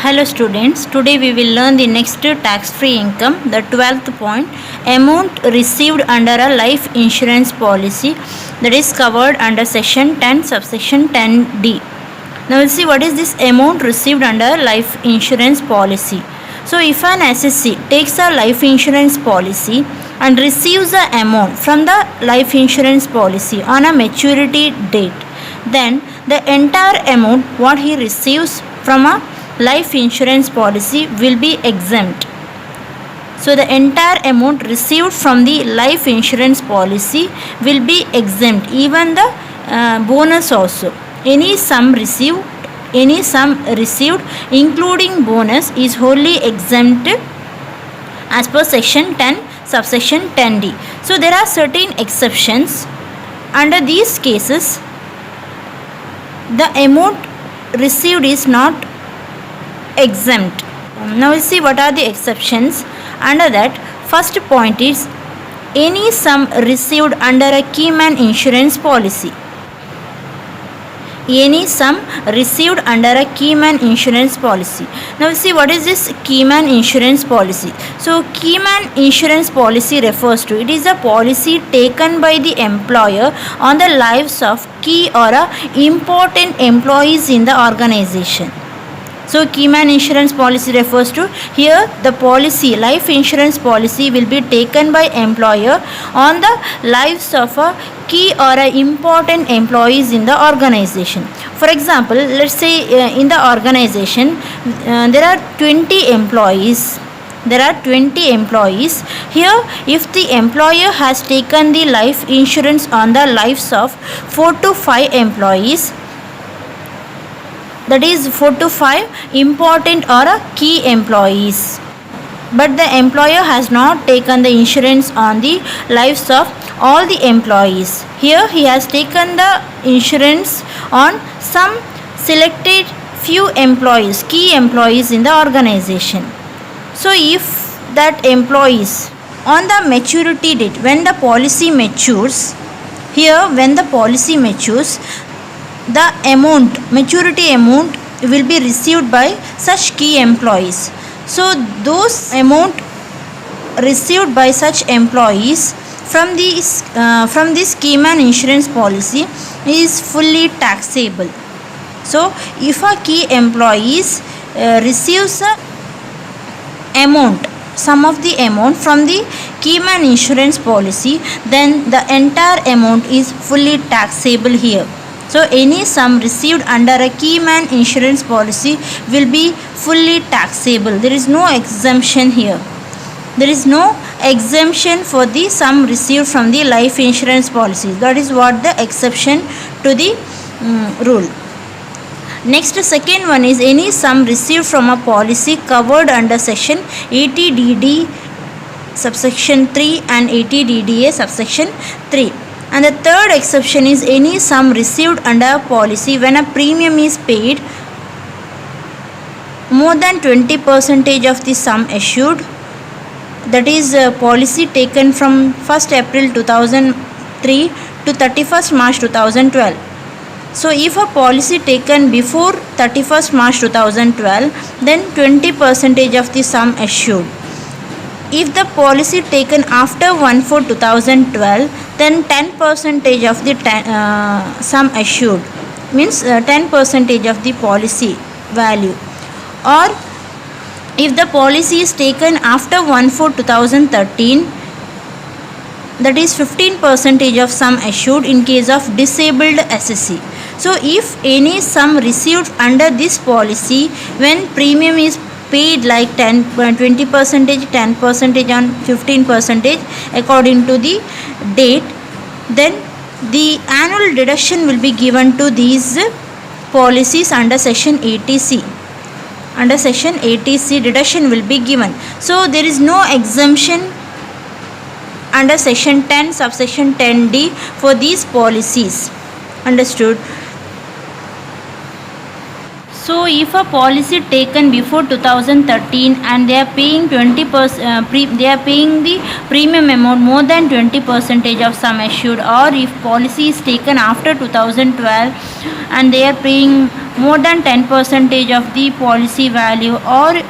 Hello students, today we will learn the next tax-free income, the 12th point, amount received under a life insurance policy that is covered under section 10 subsection 10D. Now we'll see what is this amount received under life insurance policy. So if an assessee takes a life insurance policy and receives the amount from the life insurance policy on a maturity date, then the entire amount what he receives from a life insurance policy will be exempt. So the entire amount received from the life insurance policy will be exempt, even the bonus also. Any sum received including bonus is wholly exempt as per section 10 subsection 10D. So there are certain exceptions. Under these cases, the amount received is not exempt. Now we'll see what are the exceptions. Under that, first point is any sum received under a keyman insurance policy. Any sum received under a keyman insurance policy. Now we'll see what is this keyman insurance policy. So keyman insurance policy refers to, it is a policy taken by the employer on the lives of key or important employees in the organization. So keyman insurance policy refers to, here the policy, life insurance policy will be taken by employer on the lives of a key or important employees in the organization. For example, let's say in the organization there are 20 employees. Here, if the employer has taken the life insurance on the lives of 4 to 5 employees, that is 4 to 5 important or key employees, but the employer has not taken the insurance on the lives of all the employees. Here he has taken the insurance on some selected few employees, key employees in the organization. So if that employees on the maturity date, when the policy matures, here when the policy matures, the maturity amount will be received by such key employees. So those amount received by such employees from this keyman insurance policy is fully taxable. So if a key employees receives a sum of the amount from the keyman insurance policy, then the entire amount is fully taxable here. So any sum received under a keyman insurance policy will be fully taxable. There is no exemption here. There is no exemption for the sum received from the life insurance policy. That is what the exception to the rule. Next, second one is any sum received from a policy covered under section 80DD subsection 3 and 80DDA subsection 3. And the third exception is any sum received under a policy when a premium is paid more than 20% of the sum assured, that is a policy taken from 1st April 2003 to 31st March 2012. So if a policy taken before 31st March 2012, then 20% of the sum assured. If the policy taken after 1/4/2012, then 10% of the sum assured, means 10% of the policy value. Or if the policy is taken after 1/4/2013, that is 15% of sum assured in case of disabled assessee. So if any sum received under this policy when premium is paid like 20%, 10% and 15% according to the date, then the annual deduction will be given to these policies under section 80C. Under section 80C, deduction will be given. So there is no exemption under section 10 subsection 10D for these policies. Understood? So if a policy taken before 2013 and they are paying 20%, they are paying the premium amount more than 20% of sum assured, or if policy is taken after 2012 and they are paying more than 10% of the policy value, or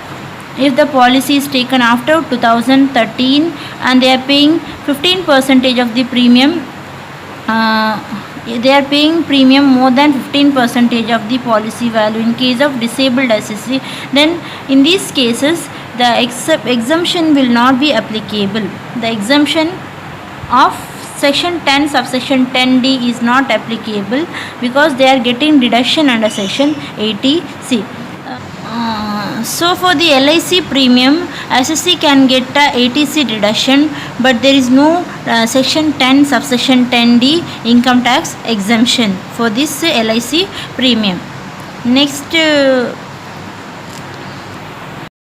if the policy is taken after 2013 and they are paying 15% of the premium, they are paying premium more than 15% of the policy value in case of disabled assessee, then in these cases the exemption will not be applicable. The exemption of section 10 subsection 10d is not applicable because they are getting deduction under section 80c. So for the LIC premium, assessee can get a 80c deduction, but there is no section 10 subsection 10d income tax exemption for this LIC premium. Next,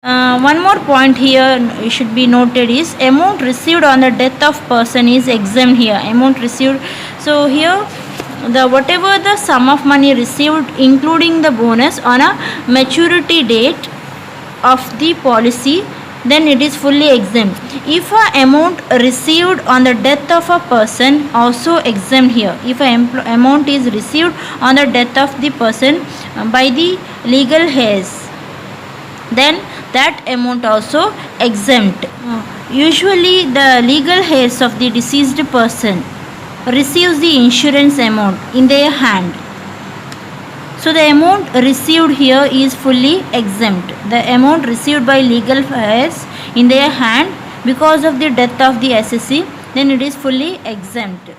one more point here should be noted is amount received on the death of person is exempt here. Amount received, so here the whatever the sum of money received including the bonus on a maturity date of the policy, then it is fully exempt. If a amount received on the death of a person, also exempt here. If a amount is received on the death of the person by the legal heirs, then that amount also exempt. Usually the legal heirs of the deceased person receives the insurance amount in their hand. So the amount received here is fully exempt. The amount received by legal heirs in their hand because of the death of the assessee, then it is fully exempt.